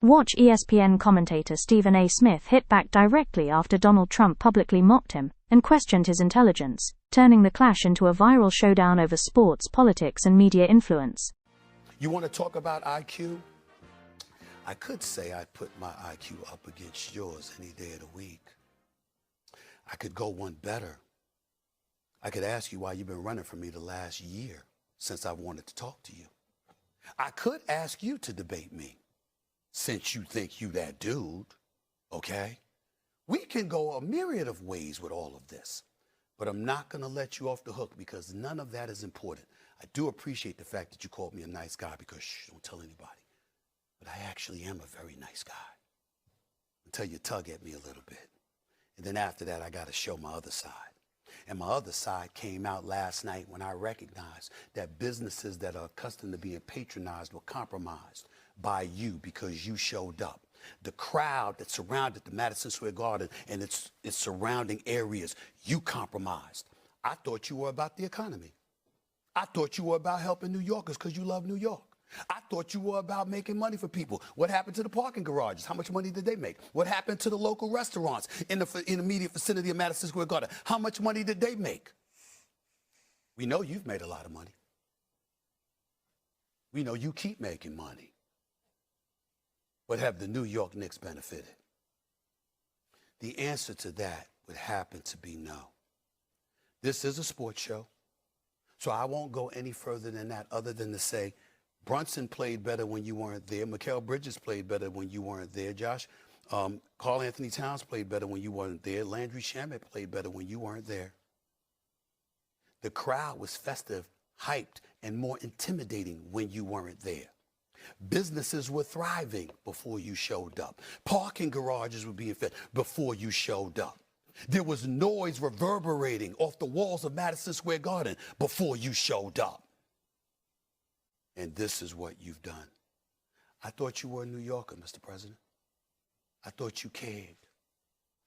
Watch ESPN commentator Stephen A. Smith hit back directly after Donald Trump publicly mocked him and questioned his intelligence, turning the clash into a viral showdown over sports, politics, and media influence. You want to talk about IQ? I could say I put my IQ up against yours any day of the week. I could go one better. I could ask you why you've been running from me the last year since I wanted to talk to you. I could ask you to debate me since you think you that dude, okay? We can go a myriad of ways with all of this, but I'm not going to let you off the hook because none of that is important. I do appreciate the fact that you called me a nice guy because don't tell anybody, but I actually am a very nice guy until you tug at me a little bit. And then after that, I got to show my other side. And my other side came out last night when I recognized that businesses that are accustomed to being patronized were compromised by you because you showed up. The crowd that surrounded the Madison Square Garden and its surrounding areas, you compromised. I thought you were about the economy. I thought you were about helping New Yorkers because you love New York. I thought you were about making money for people. What happened to the parking garages? How much money did they make? What happened to the local restaurants in the immediate vicinity of Madison Square Garden? How much money did they make? We know you've made a lot of money. We know you keep making money. But have the New York Knicks benefited? The answer to that would happen to be no. This is a sports show, so I won't go any further than that other than to say Brunson played better when you weren't there. Mikal Bridges played better when you weren't there, Josh. Karl Anthony Towns played better when you weren't there. Landry Shamet played better when you weren't there. The crowd was festive, hyped, and more intimidating when you weren't there. Businesses were thriving before you showed up. Parking garages were being fed before you showed up. There was noise reverberating off the walls of Madison Square Garden before you showed up. And this is what you've done. I thought you were a New Yorker, Mr. President. I thought you cared.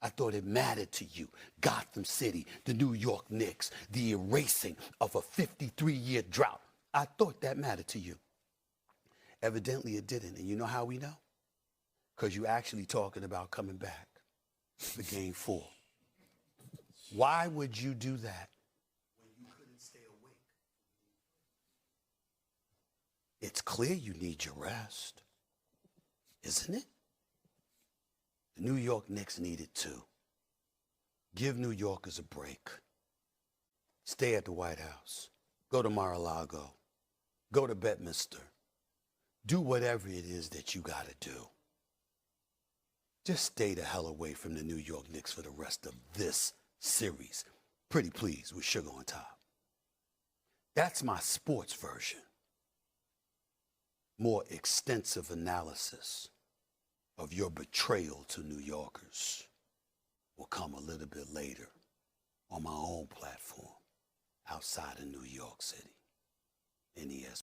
I thought it mattered to you. Gotham City, the New York Knicks, the erasing of a 53-year drought. I thought that mattered to you. Evidently it didn't. And you know how we know? Because you're actually talking about coming back for Game 4. Why would you do that when you couldn't stay awake? It's clear you need your rest, isn't it? The New York Knicks need it too. Give New Yorkers a break. Stay at the White House. Go to Mar-a-Lago. Go to Bedminster. Do whatever it is that you got to do. Just stay the hell away from the New York Knicks for the rest of this series. Pretty please with sugar on top. That's my sports version. More extensive analysis of your betrayal to New Yorkers will come a little bit later on my own platform outside of New York City in ESPN.